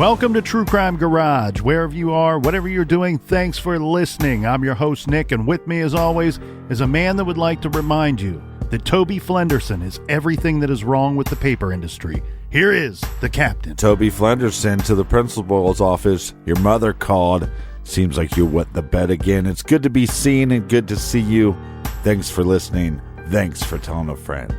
Welcome to True Crime Garage. Wherever you are, whatever you're doing, thanks for listening. I'm your host, Nick, and with me, as always, is a man that would like to remind you that Toby Flenderson is everything that is wrong with the paper industry. Here is the captain. Toby Flenderson to the principal's office. Your mother called. Seems like you wet the bed again. It's good to be seen and good to see you. Thanks for listening. Thanks for telling a friend.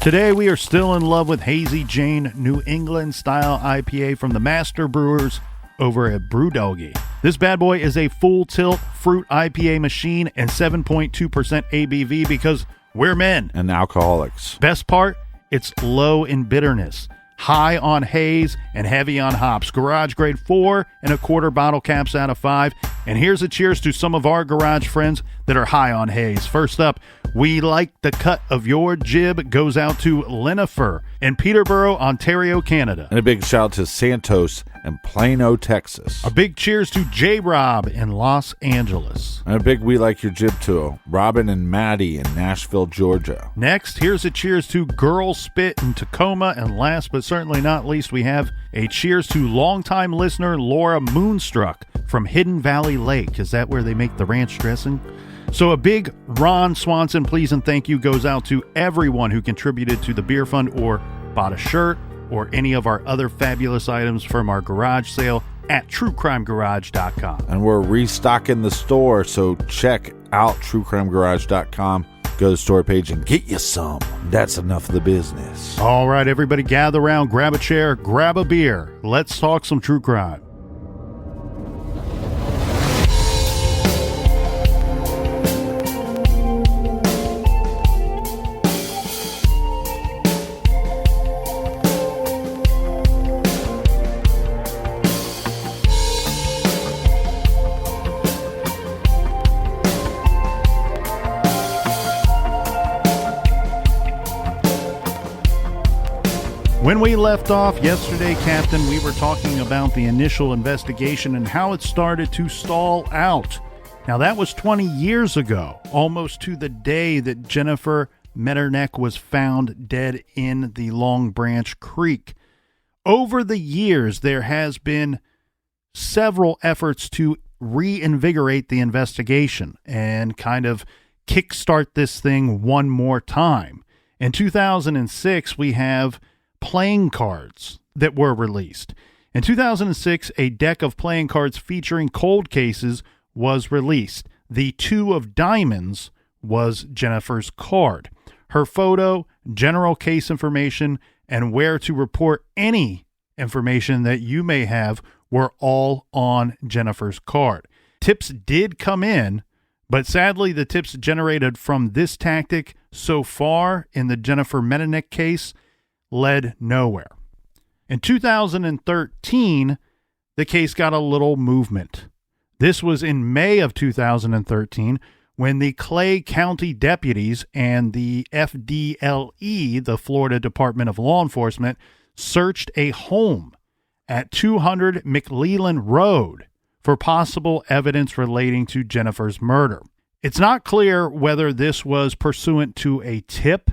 Today we are still in love with Hazy Jane New England style IPA from the master brewers over at BrewDoggy. This bad boy is a full tilt fruit IPA machine and 7.2% ABV because we're men. And alcoholics. Best part, it's low in bitterness, high on haze, and heavy on hops. Garage grade 4.25 bottle caps out of 5. And here's a cheers to some of our garage friends that are high on haze. First up, we like the cut of your jib goes out to Jennifer in Peterborough, Ontario, Canada. And a big shout out to Santos in Plano, Texas. A big cheers to J-Rob in Los Angeles. And a big we like your jib to Robin and Maddie in Nashville, Georgia. Next, here's a cheers to Girl Spit in Tacoma. And last but certainly not least, we have a cheers to longtime listener Laura Moonstruck from Hidden Valley Lake. Is that where they make the ranch dressing? So a big Ron Swanson please and thank you goes out to everyone who contributed to the beer fund or bought a shirt or any of our other fabulous items from our garage sale at truecrimegarage.com. And we're restocking the store, so check out truecrimegarage.com. Go to the store page and get you some. That's enough of the business. All right, everybody gather around, grab a chair, grab a beer. Let's talk some true crime. When we left off yesterday, Captain, we were talking about the initial investigation and how it started to stall out. Now, that was 20 years ago, almost to the day that Jennifer Medernach was found dead in the Long Branch Creek. Over the years, there has been several efforts to reinvigorate the investigation and kind of kickstart this thing one more time. In 2006, we have playing cards that were released. In 2006, a deck of playing cards featuring cold cases was released. The Two of Diamonds was Jennifer's card. Her photo, general case information, and where to report any information that you may have were all on Jennifer's card. Tips did come in, but sadly the tips generated from this tactic so far in the Jennifer Medernach case led nowhere. In 2013, the case got a little movement. This was in May of 2013 when the Clay County deputies and the FDLE, the Florida Department of Law Enforcement, searched a home at 200 McLeland Road for possible evidence relating to Jennifer's murder. It's not clear whether this was pursuant to a tip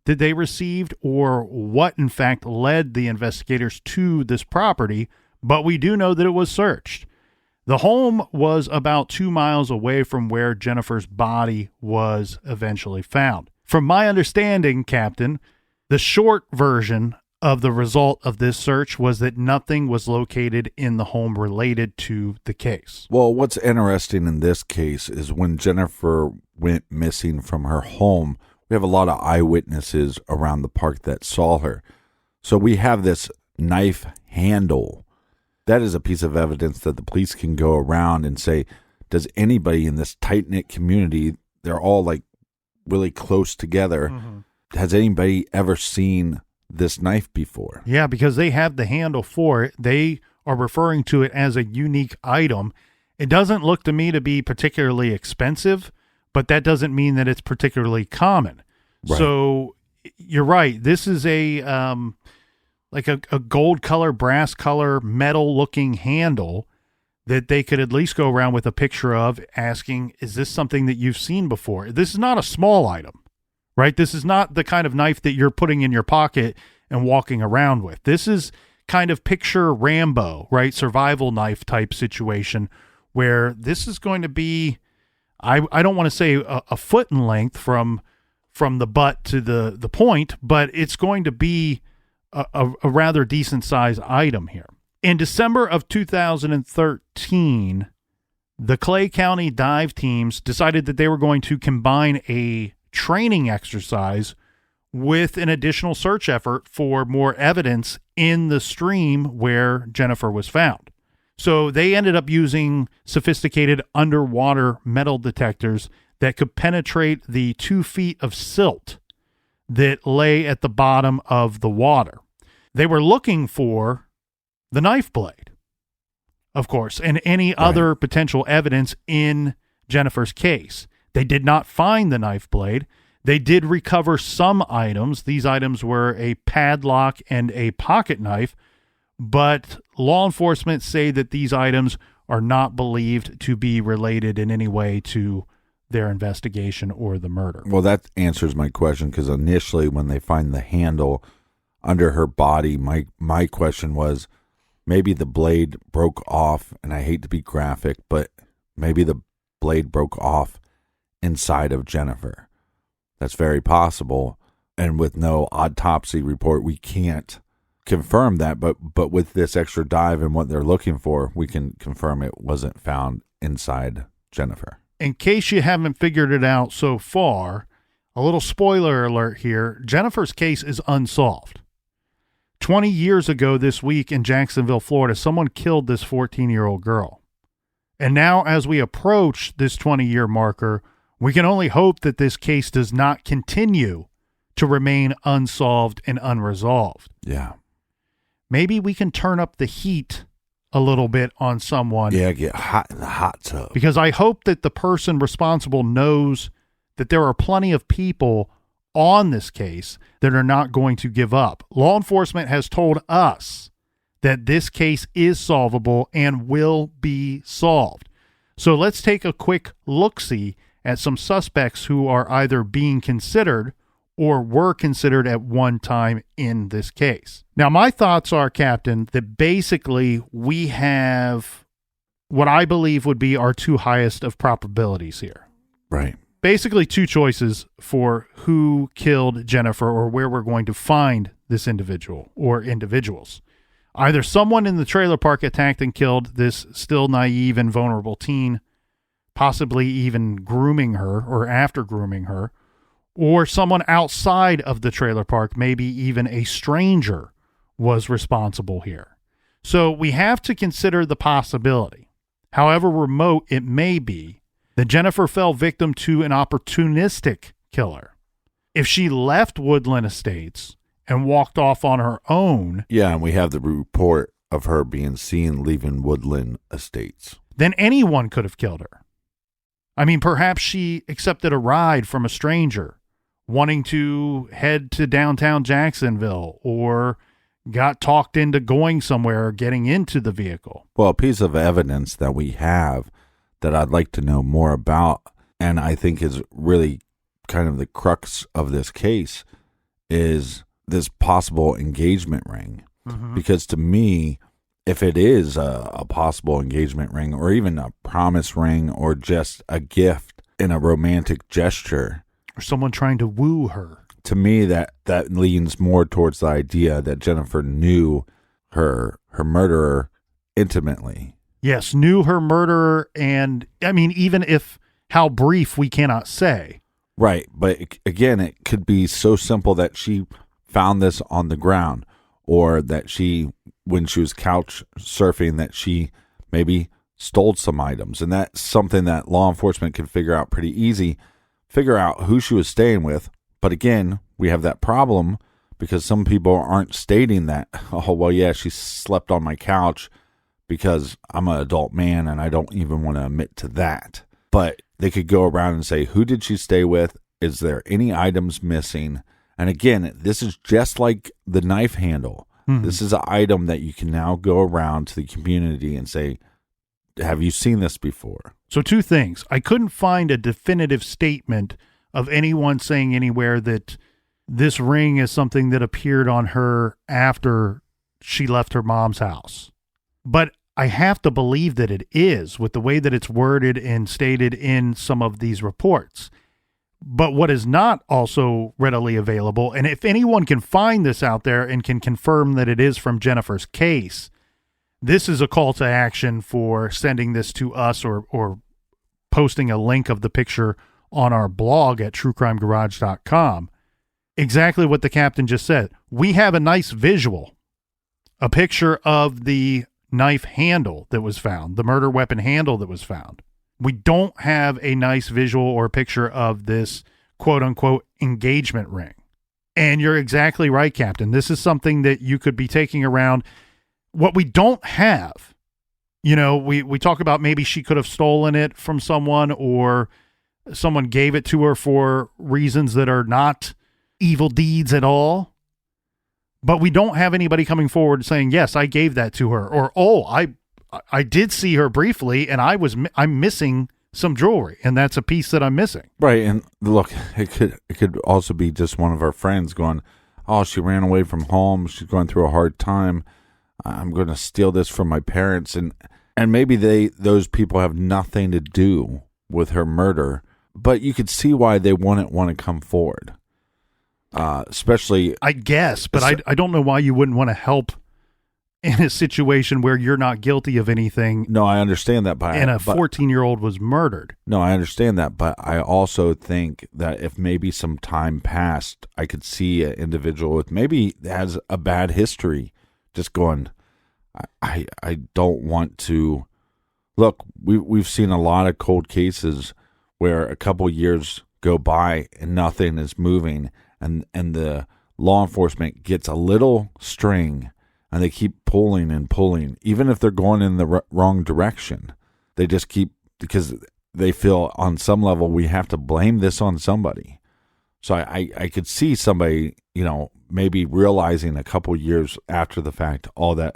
that they received or what in fact led the investigators to this property, but we do know that it was searched. The home was about 2 miles away from where Jennifer's body was eventually found. From my understanding, Captain, the short version of the result of this search was that nothing was located in the home related to the case. Well, what's interesting in this case is when Jennifer went missing from her home, we have a lot of eyewitnesses around the park that saw her. So we have this knife handle. That is a piece of evidence that the police can go around and say, does anybody in this tight-knit community, they're all like really close together, has anybody ever seen this knife before? Yeah, because they have the handle for it. They are referring to it as a unique item. It doesn't look to me to be particularly expensive, but that doesn't mean that it's particularly common. Right. So you're right. This is a like a gold color, brass color, metal looking handle that they could at least go around with a picture of asking, is this something that you've seen before? This is not a small item, right? This is not the kind of knife that you're putting in your pocket and walking around with. This is kind of picture Rambo, right? Survival knife type situation where this is going to be, I don't want to say a foot in length from the butt to the point, but it's going to be a rather decent size item here. In December of 2013, the Clay County dive teams decided that they were going to combine a training exercise with an additional search effort for more evidence in the stream where Jennifer was found. So they ended up using sophisticated underwater metal detectors that could penetrate the 2 feet of silt that lay at the bottom of the water. They were looking for the knife blade, of course, and any other potential evidence in Jennifer's case. They did not find the knife blade. They did recover some items. These items were a padlock and a pocket knife, but law enforcement say that these items are not believed to be related in any way to their investigation or the murder. Well, that answers my question, because initially when they find the handle under her body, my question was, maybe the blade broke off, and I hate to be graphic, but maybe the blade broke off inside of Jennifer. That's very possible. And with no autopsy report, we can't confirm that. But with this extra dive and what they're looking for, we can confirm it wasn't found inside Jennifer. In case you haven't figured it out so far, a little spoiler alert here, Jennifer's case is unsolved. 20 years ago this week in Jacksonville, Florida, someone killed this 14-year-old girl. And now as we approach this 20-year marker, we can only hope that this case does not continue to remain unsolved and unresolved. Yeah. Maybe we can turn up the heat a little bit on someone. Yeah, get hot in the hot tub. Because I hope that the person responsible knows that there are plenty of people on this case that are not going to give up. Law enforcement has told us that this case is solvable and will be solved. So let's take a quick look-see at some suspects who are either being considered or were considered at one time in this case. Now, my thoughts are, Captain, that basically we have what I believe would be our two highest of probabilities here. Right. Basically two choices for who killed Jennifer or where we're going to find this individual or individuals. Either someone in the trailer park attacked and killed this still naive and vulnerable teen, possibly even grooming her or after grooming her, or someone outside of the trailer park, maybe even a stranger, was responsible here. So we have to consider the possibility, however remote it may be, that Jennifer fell victim to an opportunistic killer. If she left Woodland Estates and walked off on her own... Yeah, and we have the report of her being seen leaving Woodland Estates. Then anyone could have killed her. I mean, perhaps she accepted a ride from a stranger wanting to head to downtown Jacksonville, or got talked into going somewhere or getting into the vehicle. Well, a piece of evidence that we have that I'd like to know more about, and I think is really kind of the crux of this case, is this possible engagement ring. Mm-hmm. Because to me, if it is a possible engagement ring, or even a promise ring, or just a gift in a romantic gesture, or someone trying to woo her, to me that leans more towards the idea that Jennifer knew her murderer intimately. Yes, knew her murderer, and I mean, even if how brief, we cannot say. Right, but again, it could be so simple that she found this on the ground, or that she, when she was couch surfing, that she maybe stole some items, and that's something that law enforcement can figure out pretty easy, figure out who she was staying with. But again, we have that problem because some people aren't stating that, oh, well, yeah, she slept on my couch, because I'm an adult man and I don't even want to admit to that. But they could go around and say, who did she stay with? Is there any items missing? And again, this is just like the knife handle. Mm-hmm. This is an item that you can now go around to the community and say, have you seen this before? So two things. I couldn't find a definitive statement of anyone saying anywhere that this ring is something that appeared on her after she left her mom's house. But I have to believe that it is, with the way that it's worded and stated in some of these reports. But what is not also readily available, and if anyone can find this out there and can confirm that it is from Jennifer's case, this is a call to action for sending this to us or posting a link of the picture on our blog at truecrimegarage.com. Exactly what the captain just said. We have a nice visual, a picture of the knife handle that was found, the murder weapon handle that was found. We don't have a nice visual or picture of this quote unquote engagement ring. And you're exactly right, Captain. This is something that you could be taking around. What we don't have, we talk about maybe she could have stolen it from someone or someone gave it to her for reasons that are not evil deeds at all. But we don't have anybody coming forward saying, yes, I gave that to her, or, oh, I did see her briefly and I'm missing some jewelry and that's a piece that I'm missing. Right. And look, it could also be just one of our friends going, oh, she ran away from home. She's going through a hard time. I'm going to steal this from my parents. And maybe those people have nothing to do with her murder, but you could see why they wouldn't want to come forward. Especially, I guess, but I don't know why you wouldn't want to help in a situation where you're not guilty of anything. No, I understand that. And a 14-year-old was murdered. No, I understand that. But I also think that if maybe some time passed, I could see an individual with maybe has a bad history just going, I don't want to. Look, we've seen a lot of cold cases where a couple years go by and nothing is moving. And the law enforcement gets a little string and they keep pulling and pulling, even if they're going in the wrong direction. They just keep, because they feel on some level we have to blame this on somebody. So I could see somebody, maybe realizing a couple years after the fact, oh, that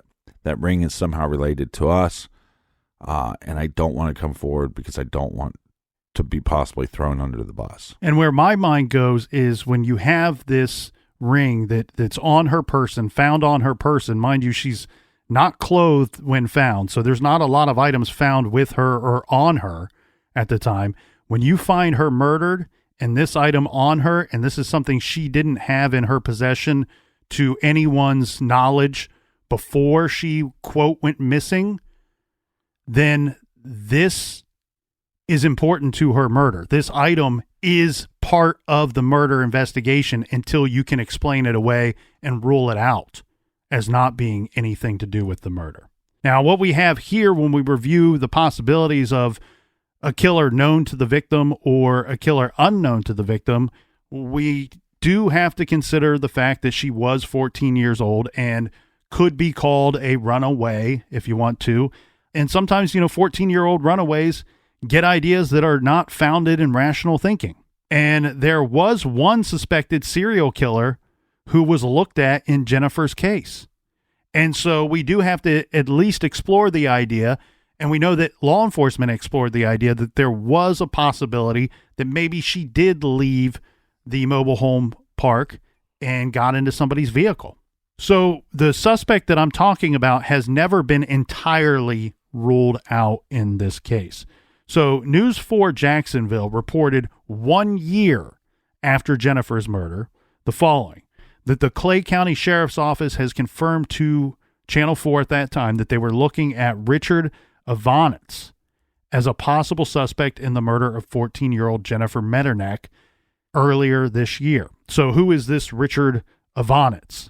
ring is somehow related to us. And I don't want to come forward because I don't want to be possibly thrown under the bus. And where my mind goes is when you have this ring that's on her person, found on her person. Mind you, she's not clothed when found, so there's not a lot of items found with her or on her at the time. When you find her murdered and this item on her, and this is something she didn't have in her possession to anyone's knowledge before she, quote, went missing, then this is important to her murder. This item is part of the murder investigation until you can explain it away and rule it out as not being anything to do with the murder. Now, what we have here when we review the possibilities of a killer known to the victim or a killer unknown to the victim, we do have to consider the fact that she was 14 years old and could be called a runaway if you want to. And sometimes, 14-year-old runaways get ideas that are not founded in rational thinking. And there was one suspected serial killer who was looked at in Jennifer's case. And so we do have to at least explore the idea, and we know that law enforcement explored the idea that there was a possibility that maybe she did leave the mobile home park and got into somebody's vehicle. So the suspect that I'm talking about has never been entirely ruled out in this case. So News 4 Jacksonville reported 1 year after Jennifer's murder the following, that the Clay County Sheriff's Office has confirmed to Channel 4 at that time that they were looking at Richard Avanitz as a possible suspect in the murder of 14-year-old Jennifer Medernach earlier this year. So who is this Richard Avanitz?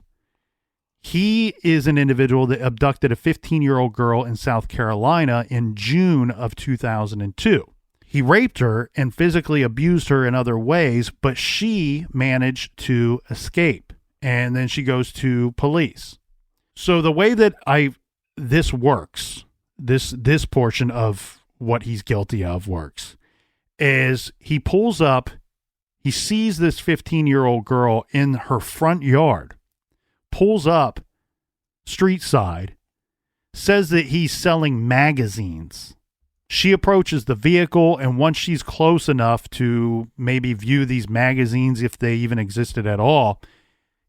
He is an individual that abducted a 15-year-old girl in South Carolina in June of 2002. He raped her and physically abused her in other ways, but she managed to escape. And then she goes to police. So the way that this works, this portion of what he's guilty of works, is he pulls up, he sees this 15-year-old girl in her front yard, pulls up street side, says that he's selling magazines She approaches the vehicle, and once she's close enough to maybe view these magazines, if they even existed at all,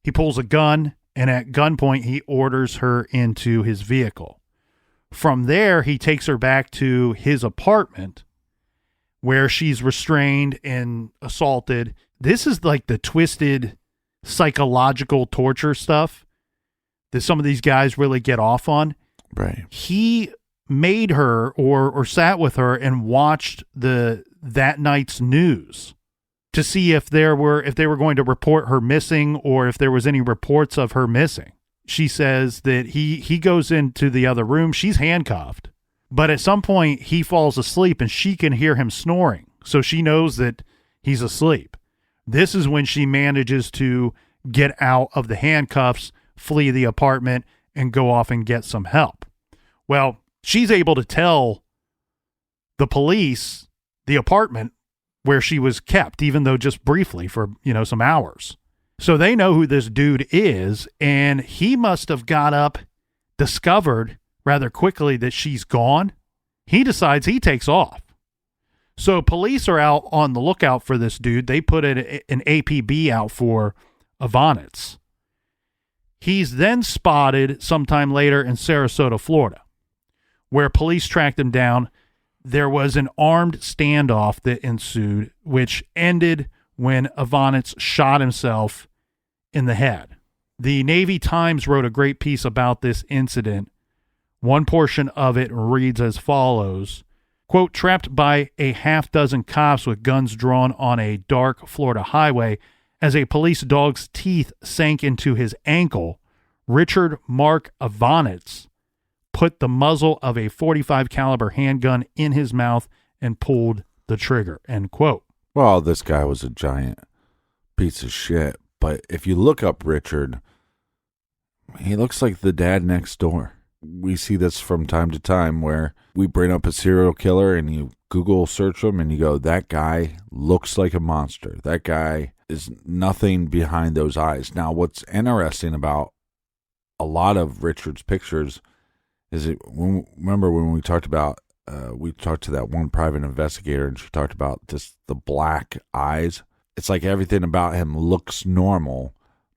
he pulls a gun, and at gunpoint, he orders her into his vehicle. From there, he takes her back to his apartment, where she's restrained and assaulted. This is like the twisted psychological torture stuff that some of these guys really get off on. Right. He made her or sat with her and watched that night's news to see if they were going to report her missing or if there was any reports of her missing. She says that he goes into the other room. She's handcuffed, but at some point he falls asleep and she can hear him snoring. So she knows that he's asleep. This is when she manages to get out of the handcuffs, flee the apartment, and go off and get some help. Well, she's able to tell the police the apartment where she was kept, even though just briefly for, some hours. So they know who this dude is, and he must have got up, discovered rather quickly that she's gone. He decides he takes off. So police are out on the lookout for this dude. They put an APB out for Ivanitz. He's then spotted sometime later in Sarasota, Florida, where police tracked him down. There was an armed standoff that ensued, which ended when Ivanitz shot himself in the head. The Navy Times wrote a great piece about this incident. One portion of it reads as follows, quote, trapped by a half dozen cops with guns drawn on a dark Florida highway, as a police dog's teeth sank into his ankle, Richard Mark Ivanitz put the muzzle of a .45 caliber handgun in his mouth and pulled the trigger, end quote. Well, this guy was a giant piece of shit. But if you look up Richard, he looks like the dad next door. We see this from time to time where we bring up a serial killer and you Google search him and you go, that guy looks like a monster. That guy is nothing behind those eyes. Now, what's interesting about a lot of Richard's pictures is remember when we talked about we talked to that one private investigator and she talked about just the black eyes. It's like everything about him looks normal,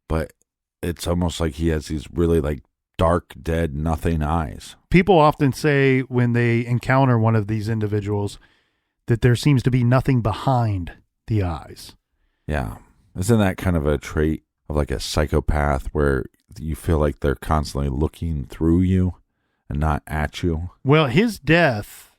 but it's almost like he has these really like dark, dead, nothing eyes. People often say when they encounter one of these individuals that there seems to be nothing behind the eyes. Yeah. Isn't that kind of a trait of like a psychopath where you feel like they're constantly looking through you and not at you? Well, his death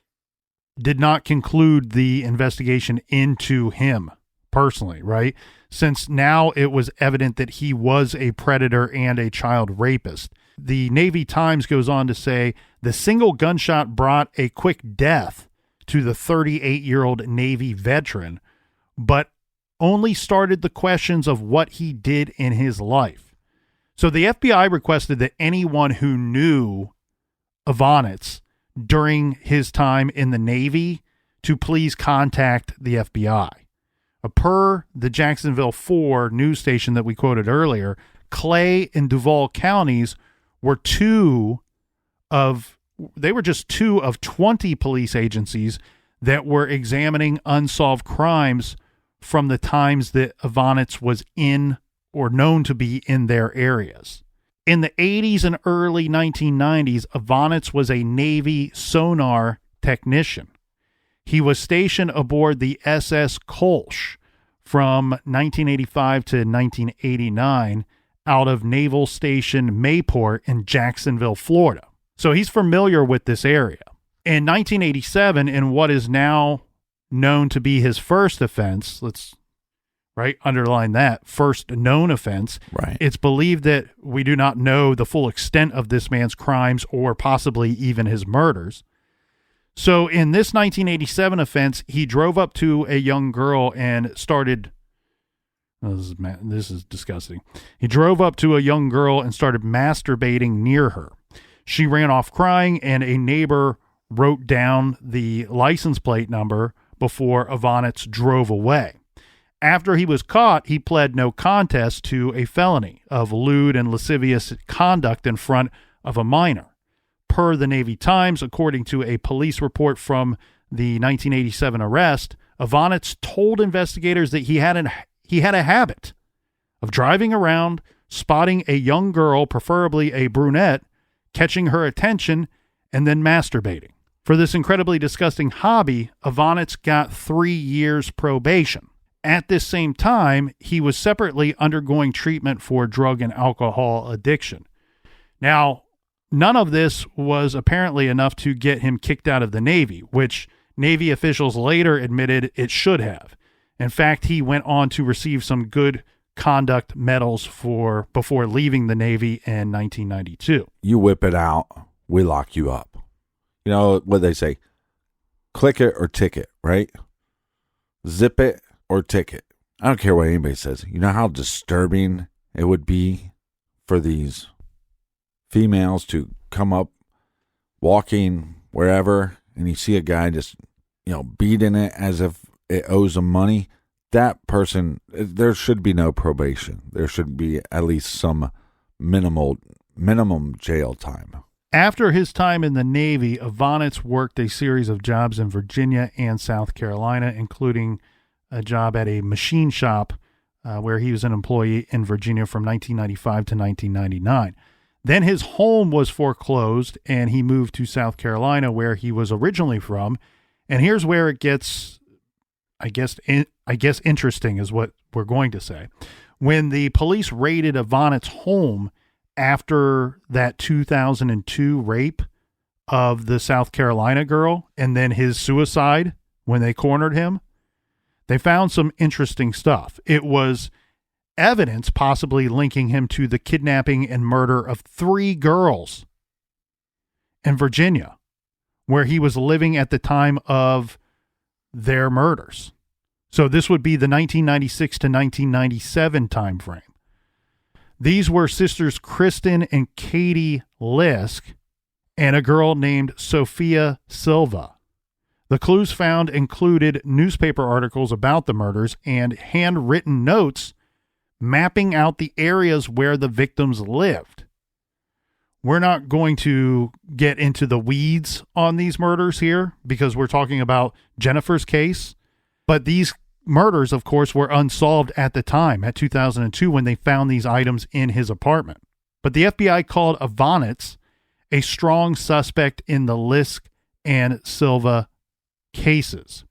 did not conclude the investigation into him personally, right? Since now it was evident that he was a predator and a child rapist. The Navy Times goes on to say the single gunshot brought a quick death to the 38-year-old Navy veteran, but only started the questions of what he did in his life. So the FBI requested that anyone who knew Ivanitz during his time in the Navy to please contact the FBI. Per the Jacksonville 4 news station that we quoted earlier, Clay and Duval counties were just two of 20 police agencies that were examining unsolved crimes from the times that Ivanitz was in or known to be in their areas. In the 80s and early 1990s, Ivanitz was a Navy sonar technician. He was stationed aboard the SS Kolsch from 1985 to 1989 out of Naval Station Mayport in Jacksonville, Florida. So he's familiar with this area. In 1987, in what is now known to be his first offense, let's underline that, first known offense. Right. It's believed that we do not know the full extent of this man's crimes or possibly even his murders. So in this 1987 offense, he drove up to a young girl and started, this is disgusting. He drove up to a young girl and started masturbating near her. She ran off crying, and a neighbor wrote down the license plate number before Ivanitz drove away. After he was caught, he pled no contest to a felony of lewd and lascivious conduct in front of a minor. Per the Navy Times, according to a police report from the 1987 arrest, Ivanitz told investigators that he had a habit of driving around, spotting a young girl, preferably a brunette, catching her attention, and then masturbating. For this incredibly disgusting hobby, Ivanitz got 3 years probation. At this same time, he was separately undergoing treatment for drug and alcohol addiction. Now, none of this was apparently enough to get him kicked out of the Navy, which Navy officials later admitted it should have. In fact, he went on to receive some good conduct medals before leaving the Navy in 1992. You whip it out, we lock you up. You know what they say, click it or ticket, right? Zip it or ticket. I don't care what anybody says. You know how disturbing it would be for these females to come up walking wherever and you see a guy just, beating it as if it owes him money. That person, there should be no probation. There should be at least some minimum jail time. After his time in the Navy, Ivanitz worked a series of jobs in Virginia and South Carolina, including a job at a machine shop where he was an employee in Virginia from 1995 to 1999. Then his home was foreclosed, and he moved to South Carolina, where he was originally from. And here's where it gets, I guess interesting is what we're going to say. When the police raided Ivanitz's home after that 2002 rape of the South Carolina girl and then his suicide when they cornered him, they found some interesting stuff. It was evidence possibly linking him to the kidnapping and murder of 3 girls in Virginia, where he was living at the time of their murders. So this would be the 1996 to 1997 time frame. These were sisters Kristen and Katie Lisk and a girl named Sophia Silva. The clues found included newspaper articles about the murders and handwritten notes mapping out the areas where the victims lived. We're not going to get into the weeds on these murders here because we're talking about Jennifer's case, but these murders, of course, were unsolved at the time, at 2002, when they found these items in his apartment. But the FBI called Ivanitz a strong suspect in the Lisk and Silva cases.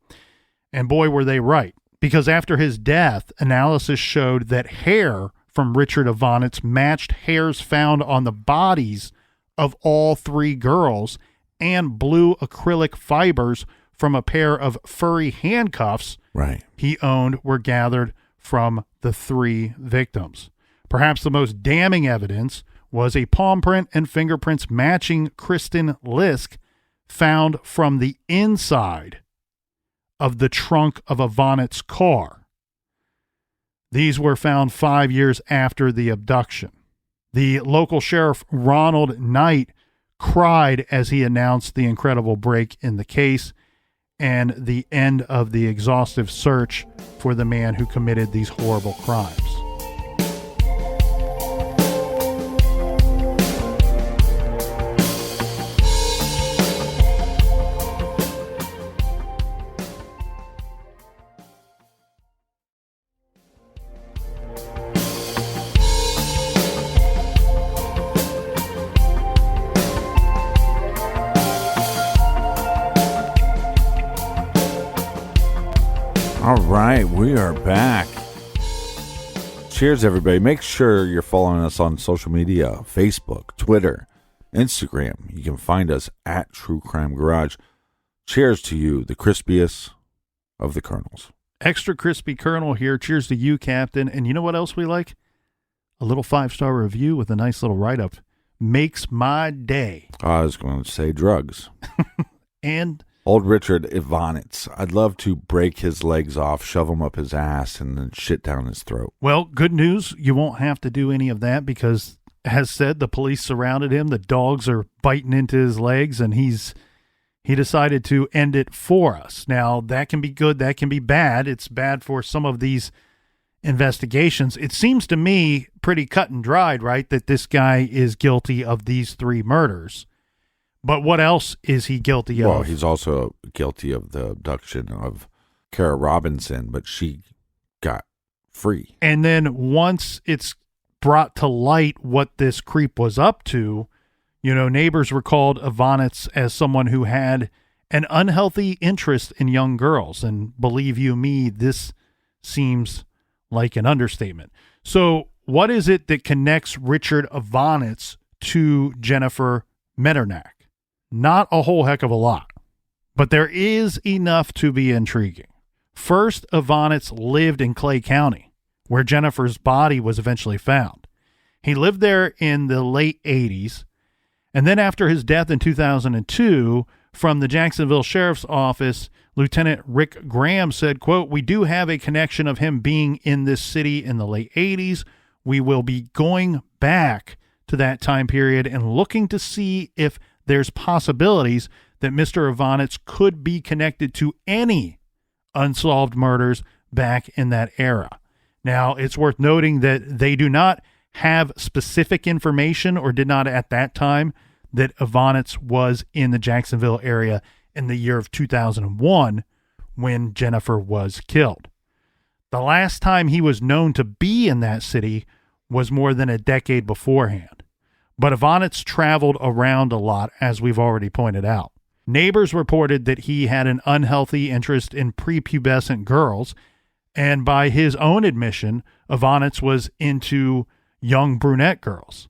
And boy, were they right. Because after his death, analysis showed that hair from Richard Ivanitz matched hairs found on the bodies of all 3 girls, and blue acrylic fibers from a pair of furry handcuffs he owned were gathered from the 3 victims. Perhaps the most damning evidence was a palm print and fingerprints matching Kristen Lisk found from the inside of the trunk of Ivanitz's car. These were found 5 years after the abduction. The local sheriff, Ronald Knight, cried as he announced the incredible break in the case and the end of the exhaustive search for the man who committed these horrible crimes. All right, we are back. Cheers, everybody. Make sure you're following us on social media, Facebook, Twitter, Instagram. You can find us at True Crime Garage. Cheers to you, the crispiest of the kernels. Extra crispy kernel here. Cheers to you, Captain. And you know what else we like? A little 5-star review with a nice little write-up. Makes my day. I was going to say drugs. And old Richard Ivanitz. I'd love to break his legs off, shove him up his ass, and then shit down his throat. Well, good news. You won't have to do any of that because, as said, the police surrounded him. The dogs are biting into his legs, and he decided to end it for us. Now, that can be good. That can be bad. It's bad for some of these investigations. It seems to me pretty cut and dried, right, that this guy is guilty of these 3 murders. But what else is he guilty of? Well, he's also guilty of the abduction of Kara Robinson, but she got free. And then once it's brought to light what this creep was up to, neighbors recalled Ivanitz as someone who had an unhealthy interest in young girls. And believe you me, this seems like an understatement. So what is it that connects Richard Ivanitz to Jennifer Medernach? Not a whole heck of a lot, but there is enough to be intriguing. First, Ivanitz lived in Clay County, where Jennifer's body was eventually found. He lived there in the late 80s, and then after his death in 2002, from the Jacksonville Sheriff's Office, Lieutenant Rick Graham said, quote, "We do have a connection of him being in this city in the late 80s. We will be going back to that time period and looking to see if there's possibilities that Mr. Ivanitz could be connected to any unsolved murders back in that era." Now, it's worth noting that they do not have specific information, or did not at that time, that Ivanitz was in the Jacksonville area in the year of 2001 when Jennifer was killed. The last time he was known to be in that city was more than a decade beforehand. But Ivanitz traveled around a lot, as we've already pointed out. Neighbors reported that he had an unhealthy interest in prepubescent girls, and by his own admission, Ivanitz was into young brunette girls.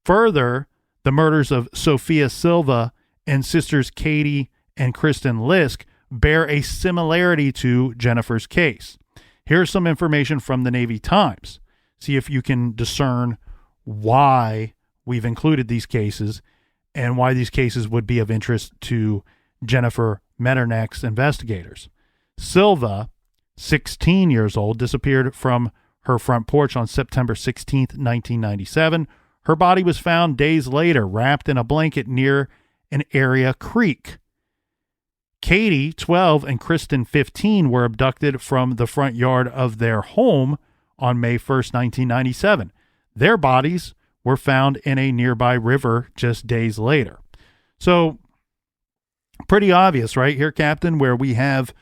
Further, the murders of Sophia Silva and sisters Katie and Kristen Lisk bear a similarity to Jennifer's case. Here's some information from the Navy Times. See if you can discern why we've included these cases and why these cases would be of interest to Jennifer Medernach's investigators. Silva, 16 years old, disappeared from her front porch on September 16th, 1997. Her body was found days later, wrapped in a blanket near an area creek. Katie, 12, and Kristen, 15, were abducted from the front yard of their home on May 1st, 1997. Their bodies were found in a nearby river just days later. So, pretty obvious right here, Captain, where we have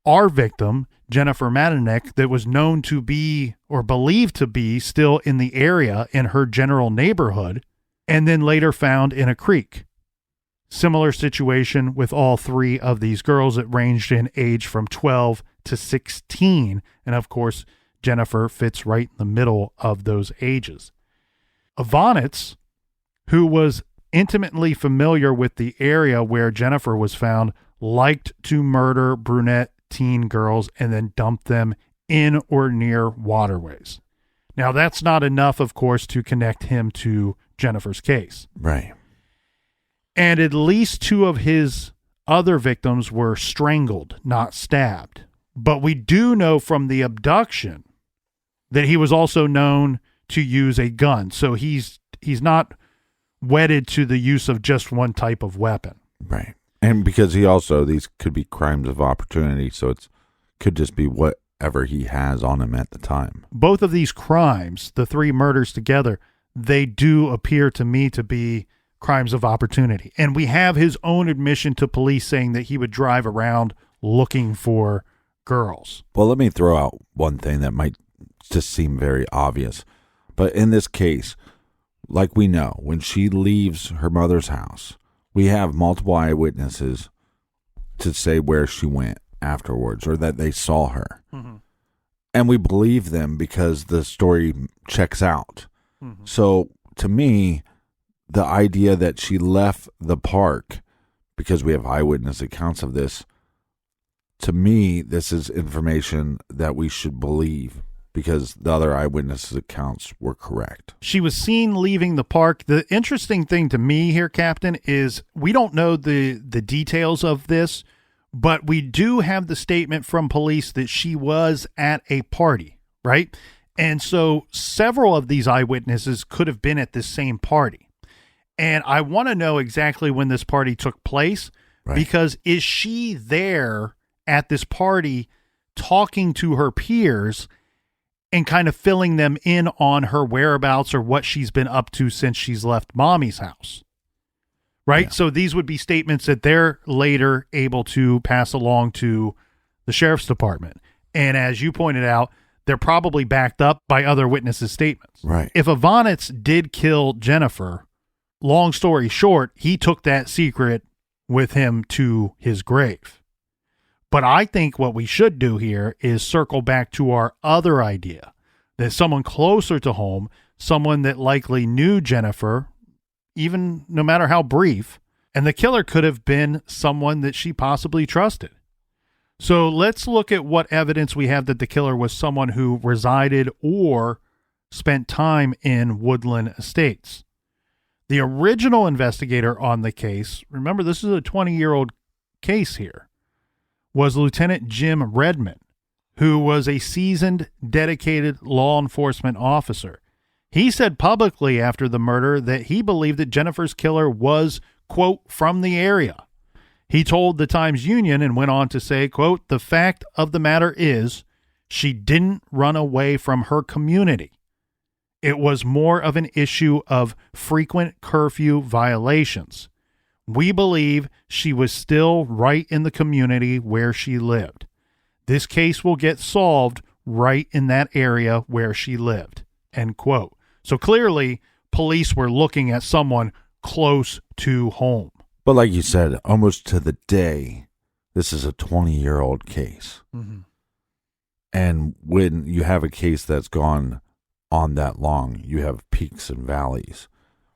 our victim, Jennifer Medernach, that was known to be, or believed to be, still in the area in her general neighborhood, and then later found in a creek. Similar situation with all three of these girls that ranged in age from 12 to 16. And of course, Jennifer fits right in the middle of those ages. Ivanitz, who was intimately familiar with the area where Jennifer was found, liked to murder brunette teen girls and then dump them in or near waterways. Now, that's not enough, of course, to connect him to Jennifer's case. Right. And at least two of his other victims were strangled, not stabbed. But we do know from the abduction that he was also known to use a gun. So he's not wedded to the use of just one type of weapon. Right. And because these could be crimes of opportunity, so it could just be whatever he has on him at the time. Both of these crimes, the three murders together, they do appear to me to be crimes of opportunity. And we have his own admission to police saying that he would drive around looking for girls. Well, let me throw out one thing that might just seem very obvious. But in this case, like we know, when she leaves her mother's house, we have multiple eyewitnesses to say where she went afterwards or that they saw her. Mm-hmm. And we believe them because the story checks out. Mm-hmm. So to me, the idea that she left the park, because we have eyewitness accounts of this, to me, this is information that we should believe because the other eyewitness accounts were correct. She was seen leaving the park. The interesting thing to me here, Captain, is we don't know the details of this, but we do have the statement from police that she was at a party, right? And so several of these eyewitnesses could have been at this same party. And I want to know exactly when this party took place, right? Because is she there at this party talking to her peers and kind of filling them in on her whereabouts or what she's been up to since she's left mommy's house, right? Yeah. So these would be statements that they're later able to pass along to the sheriff's department. And as you pointed out, they're probably backed up by other witnesses' statements. Right. If Ivanitz did kill Jennifer, long story short, he took that secret with him to his grave. But I think what we should do here is circle back to our other idea, that someone closer to home, someone that likely knew Jennifer, even no matter how brief, and the killer could have been someone that she possibly trusted. So let's look at what evidence we have that the killer was someone who resided or spent time in Woodland Estates. The original investigator on the case, remember this is a 20-year-old case here, was Lieutenant Jim Redmond, who was a seasoned, dedicated law enforcement officer. He said publicly after the murder that he believed that Jennifer's killer was, quote, from the area. He told the Times-Union and went on to say, quote, the fact of the matter is she didn't run away from her community. It was more of an issue of frequent curfew violations. We believe she was still right in the community where she lived. This case will get solved right in that area where she lived, end quote. So clearly, police were looking at someone close to home. But like you said, almost to the day, this is a 20-year-old case. Mm-hmm. And when you have a case that's gone on that long, you have peaks and valleys.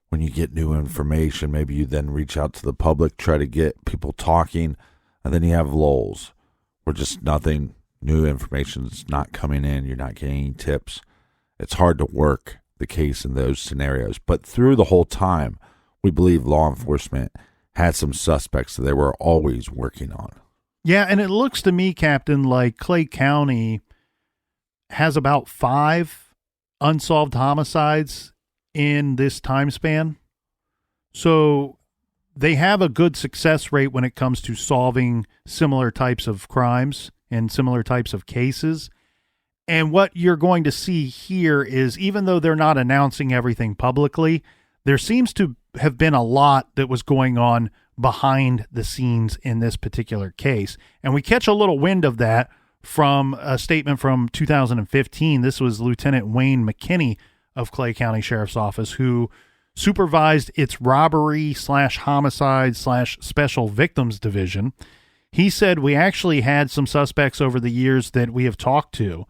When you get new information, maybe you then reach out to the public, try to get people talking, and then you have lulls where just nothing, new information is not coming in, you're not getting any tips. It's hard to work the case in those scenarios. But through the whole time, we believe law enforcement had some suspects that they were always working on. Yeah, and it looks to me, Captain, like Clay County has about 5 unsolved homicides in this time span. So they have a good success rate when it comes to solving similar types of crimes and similar types of cases. And what you're going to see here is, even though they're not announcing everything publicly, there seems to have been a lot that was going on behind the scenes in this particular case. And we catch a little wind of that from a statement from 2015. This was Lieutenant Wayne McKinney of Clay County Sheriff's Office, who supervised its robbery/homicide/special victims division. He said, we actually had some suspects over the years that we have talked to.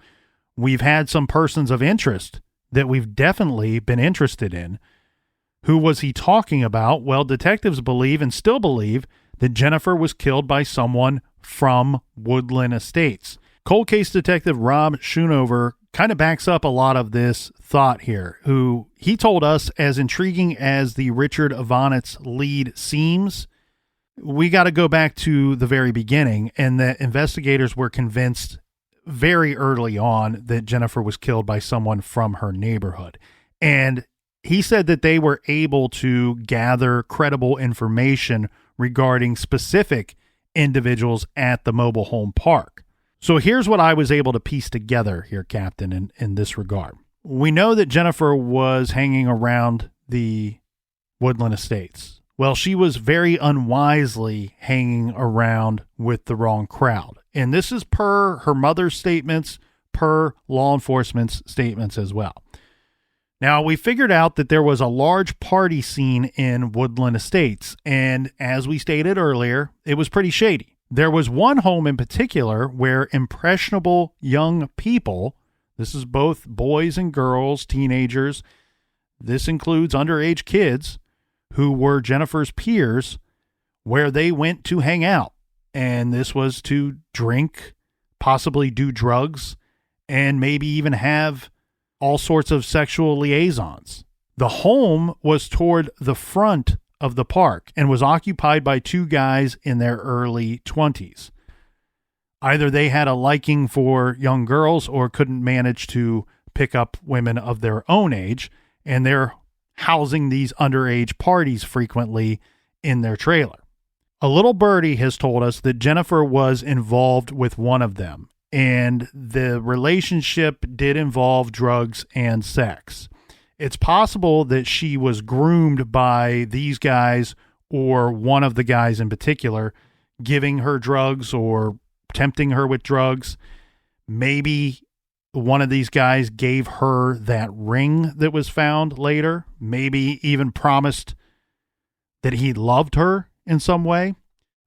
We've had some persons of interest that we've definitely been interested in. Who was he talking about? Well, detectives believe and still believe that Jennifer was killed by someone from Woodland Estates. Cold case detective Rob Schoonover kind of backs up a lot of this thought here, who he told us, as intriguing as the Richard Ivanitz lead seems, we got to go back to the very beginning, and that investigators were convinced very early on that Jennifer was killed by someone from her neighborhood. And he said that they were able to gather credible information regarding specific individuals at the mobile home park. So here's what I was able to piece together here, Captain, in this regard. We know that Jennifer was hanging around the Woodland Estates. Well, she was very unwisely hanging around with the wrong crowd. And this is per her mother's statements, per law enforcement's statements as well. Now, we figured out that there was a large party scene in Woodland Estates, and as we stated earlier, it was pretty shady. There was one home in particular where impressionable young people, this is both boys and girls, teenagers, this includes underage kids, who were Jennifer's peers, where they went to hang out. And this was to drink, possibly do drugs, and maybe even have all sorts of sexual liaisons. The home was toward the front of the park and was occupied by 2 guys in their early 20s. Either they had a liking for young girls or couldn't manage to pick up women of their own age, and they're housing these underage parties frequently in their trailer. A little birdie has told us that Jennifer was involved with one of them, and the relationship did involve drugs and sex. It's possible that she was groomed by these guys or one of the guys in particular giving her drugs or tempting her with drugs. Maybe one of these guys gave her that ring that was found later, maybe even promised that he loved her in some way.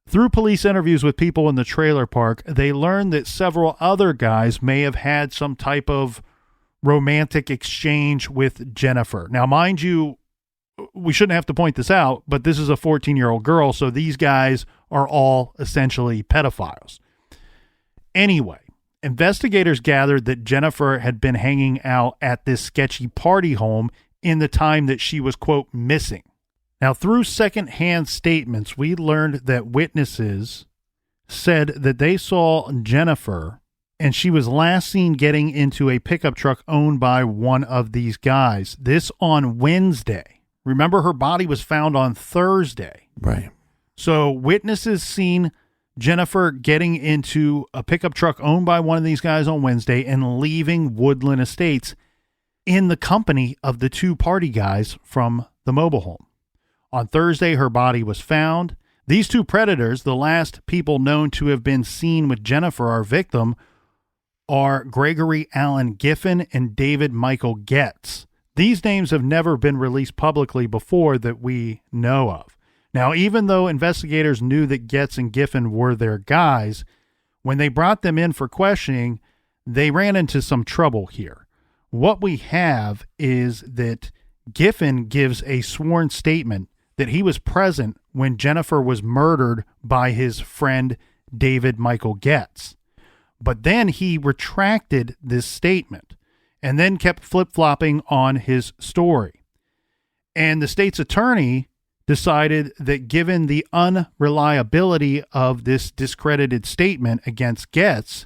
Through police interviews with people in the trailer park, they learned that several other guys may have had some type of romantic exchange with Jennifer. Now, mind you, we shouldn't have to point this out, but this is a 14-year-old girl, so these guys are all essentially pedophiles. Anyway, investigators gathered that Jennifer had been hanging out at this sketchy party home in the time that she was, quote, missing. Now, through secondhand statements, we learned that witnesses said that they saw Jennifer, and she was last seen getting into a pickup truck owned by one of these guys. This on Wednesday. Remember, her body was found on Thursday. Right. So witnesses seen Jennifer getting into a pickup truck owned by one of these guys on Wednesday and leaving Woodland Estates in the company of the two party guys from the mobile home. On Thursday, her body was found. These two predators, the last people known to have been seen with Jennifer, our victim, are Gregory Allen Giffen and David Michael Getz. These names have never been released publicly before that we know of. Now, even though investigators knew that Getz and Giffen were their guys, when they brought them in for questioning, they ran into some trouble here. What we have is that Giffen gives a sworn statement that he was present when Jennifer was murdered by his friend David Michael Getz. But then he retracted this statement and then kept flip-flopping on his story. And the state's attorney decided that given the unreliability of this discredited statement against Getz,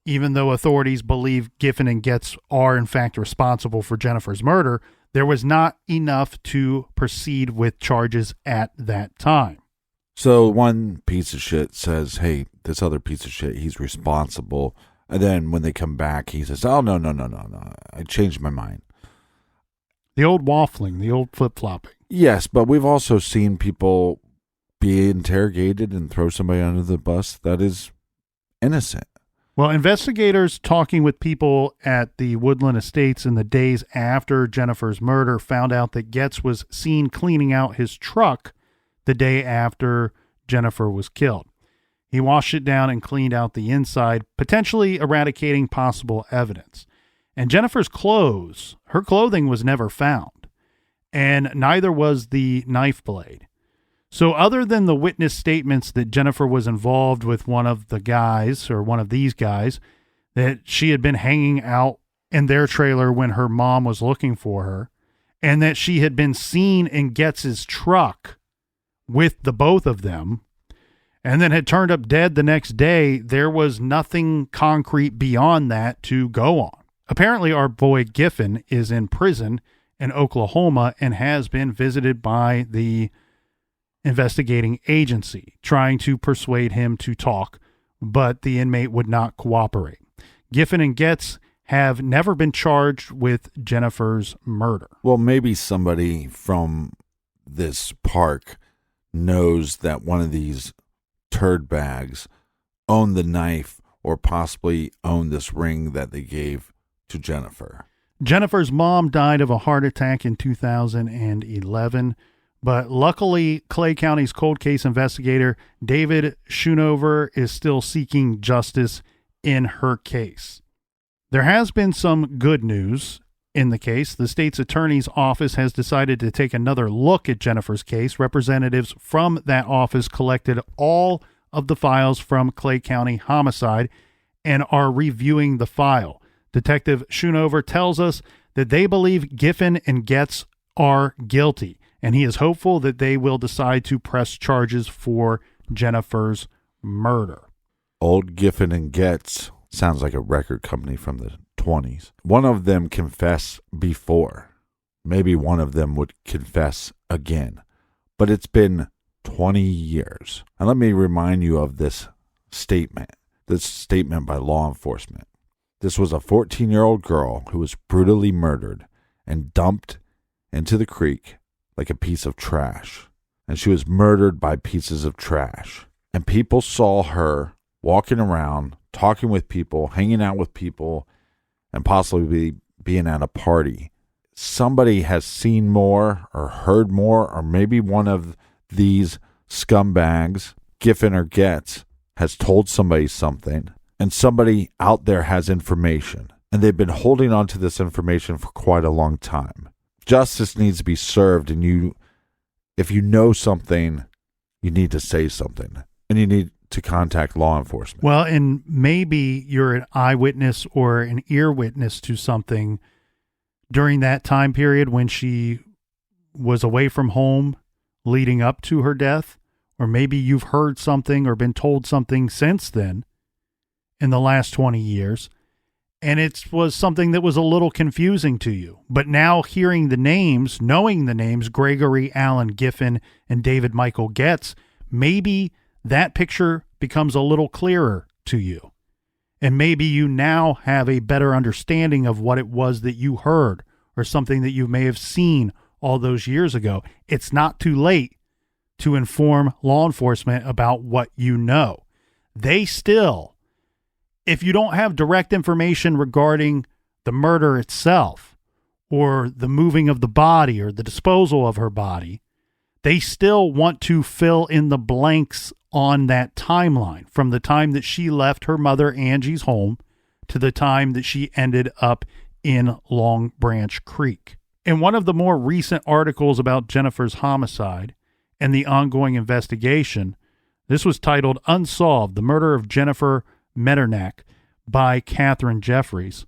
even though authorities believe Giffen and Getz are in fact responsible for Jennifer's murder, there was not enough to proceed with charges at that time. So one piece of shit says, hey, this other piece of shit, he's responsible. And then when they come back, he says, oh, no, I changed my mind. The old waffling, the old flip-flopping. Yes, but we've also seen people be interrogated and throw somebody under the bus that is innocent. Well, investigators talking with people at the Woodland Estates in the days after Jennifer's murder found out that Getz was seen cleaning out his truck the day after Jennifer was killed. He washed it down and cleaned out the inside, potentially eradicating possible evidence. And Jennifer's clothes, her clothing was never found, and neither was the knife blade. So other than the witness statements that Jennifer was involved with one of the guys, or one of these guys, that she had been hanging out in their trailer when her mom was looking for her, and that she had been seen in Getz's truck with the both of them, and then had turned up dead the next day, there was nothing concrete beyond that to go on. Apparently, our boy Giffen is in prison in Oklahoma and has been visited by the investigating agency, trying to persuade him to talk, but the inmate would not cooperate. Giffen and Getz have never been charged with Jennifer's murder. Well, maybe somebody from this park knows that one of these turd bags owned the knife or possibly owned this ring that they gave to Jennifer. Jennifer's mom died of a heart attack in 2011, but luckily Clay County's cold case investigator David Schoonover is still seeking justice in her case. There has been some good news in the case. The state's attorney's office has decided to take another look at Jennifer's case. Representatives from that office collected all of the files from Clay County Homicide and are reviewing the file. Detective Schoonover tells us that they believe Giffen and Getz are guilty, and he is hopeful that they will decide to press charges for Jennifer's murder. Old Giffen and Getz sounds like a record company from the 20s. One of them confessed before. Maybe one of them would confess again. But it's been 20 years. And let me remind you of this statement by law enforcement. This was a 14-year-old girl who was brutally murdered and dumped into the creek like a piece of trash. and she was murdered by pieces of trash. And people saw her walking around, talking with people, hanging out with people, and possibly being at a party. Somebody has seen more or heard more, or maybe one of these scumbags, Giffen or Getz, has told somebody something, and somebody out there has information, and they've been holding on to this information for quite a long time. Justice needs to be served, and if you know something, you need to say something, and you need to contact law enforcement. Well, and maybe you're an eyewitness or an ear witness to something during that time period when she was away from home leading up to her death, or maybe you've heard something or been told something since then in the last 20 years, and it was something that was a little confusing to you. But now hearing the names, knowing the names, Gregory Allen Giffen and David Michael Getz, maybe that picture becomes a little clearer to you. And maybe you now have a better understanding of what it was that you heard or something that you may have seen all those years ago. It's not too late to inform law enforcement about what you know. They still, if you don't have direct information regarding the murder itself or the moving of the body or the disposal of her body, they still want to fill in the blanks on that timeline from the time that she left her mother Angie's home to the time that she ended up in Long Branch Creek. In one of the more recent articles about Jennifer's homicide and the ongoing investigation, this was titled Unsolved, the Murder of Jennifer Medernach by Catherine Jeffries.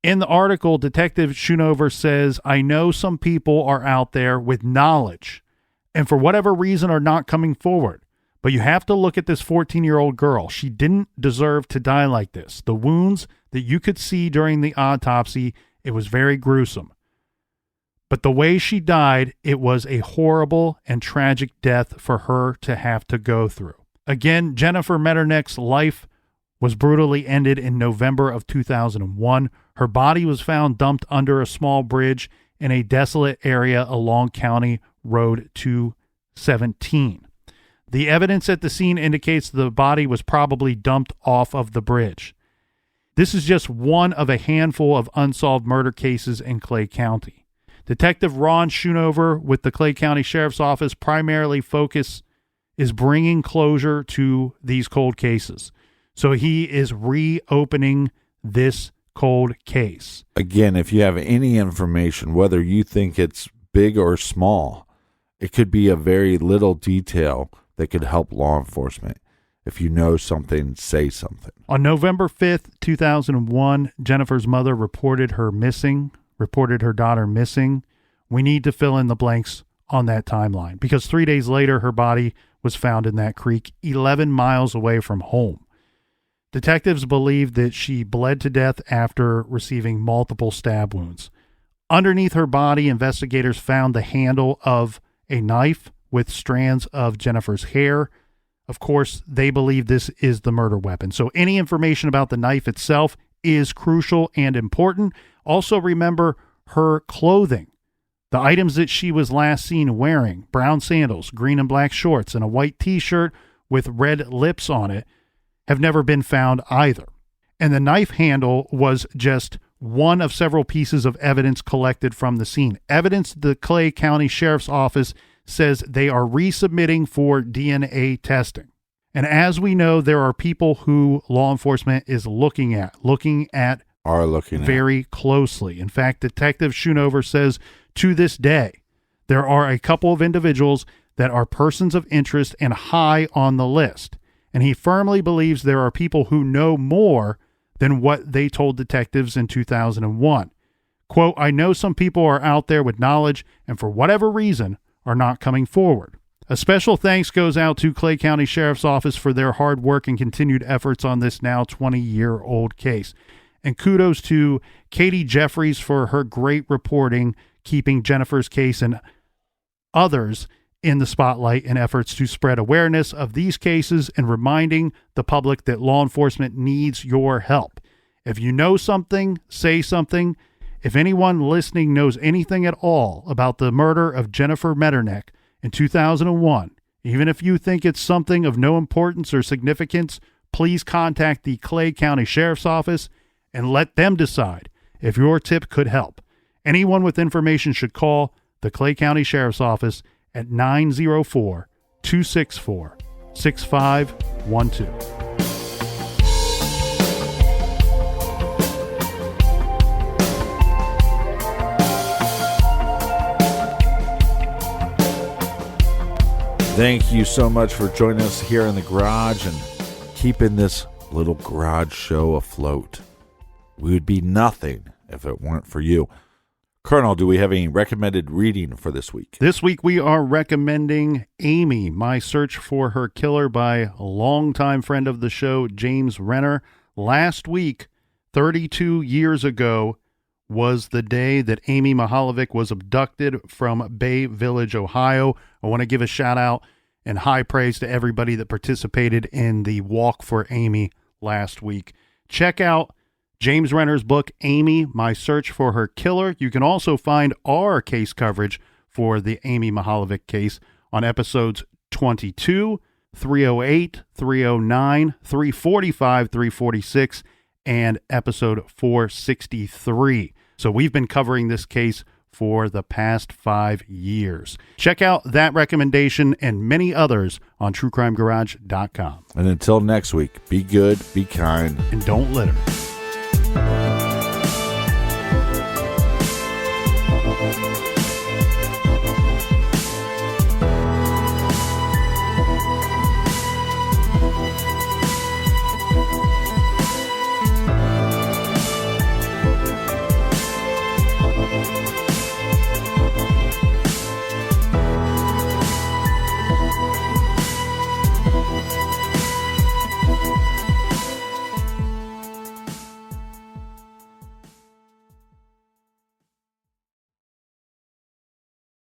In the article, Detective Schoonover says, I know some people are out there with knowledge and for whatever reason are not coming forward. But you have to look at this 14-year-old girl. She didn't deserve to die like this. The wounds that you could see during the autopsy, it was very gruesome. But the way she died, it was a horrible and tragic death for her to have to go through. Again, Jennifer Medernach's life was brutally ended in November of 2001. Her body was found dumped under a small bridge in a desolate area along County Road 217. The evidence at the scene indicates the body was probably dumped off of the bridge. This is just one of a handful of unsolved murder cases in Clay County. Detective Ron Schoonover with the Clay County Sheriff's Office primarily focus is bringing closure to these cold cases. So he is reopening this cold case. Again, if you have any information, whether you think it's big or small, it could be a very little detail that could help law enforcement. If you know something, say something. On November 5th, 2001, Jennifer's mother reported her daughter missing. We need to fill in the blanks on that timeline because 3 days later, her body was found in that creek 11 miles away from home. Detectives believe that she bled to death after receiving multiple stab wounds. Underneath her body, investigators found the handle of a knife with strands of Jennifer's hair. Of course, they believe this is the murder weapon. So any information about the knife itself is crucial and important. Also remember her clothing. The items that she was last seen wearing, brown sandals, green and black shorts, and a white t-shirt with red lips on it, have never been found either. And the knife handle was just one of several pieces of evidence collected from the scene. Evidence the Clay County Sheriff's Office says they are resubmitting for DNA testing. And as we know, there are people who law enforcement is looking at very closely. In fact, Detective Schoonover says to this day, there are a couple of individuals that are persons of interest and high on the list. And he firmly believes there are people who know more than what they told detectives in 2001. Quote, I know some people are out there with knowledge and for whatever reason are not coming forward. A special thanks goes out to Clay County Sheriff's Office for their hard work and continued efforts on this now 20-year-old case. And kudos to Katie Jeffries for her great reporting, keeping Jennifer's case and others in the spotlight in efforts to spread awareness of these cases and reminding the public that law enforcement needs your help. If you know something, say something. If anyone listening knows anything at all about the murder of Jennifer Medernach, in 2001. Even if you think it's something of no importance or significance, please contact the Clay County Sheriff's Office and let them decide if your tip could help. Anyone with information should call the Clay County Sheriff's Office at 904-264-6512. Thank you so much for joining us here in the garage and keeping this little garage show afloat. We would be nothing if it weren't for you. Colonel, do we have any recommended reading for this week? This week we are recommending Amy, My Search for Her Killer by a longtime friend of the show, James Renner. Last week, 32 years ago, was the day that Amy Mahalovic was abducted from Bay Village, Ohio. I want to give a shout out and high praise to everybody that participated in the Walk for Amy last week. Check out James Renner's book, Amy, My Search for Her Killer. You can also find our case coverage for the Amy Mahalovic case on episodes 22, 308, 309, 345, 346, and episode 463. So we've been covering this case for the past 5 years. Check out that recommendation and many others on truecrimegarage.com. And until next week, be good, be kind, and don't litter.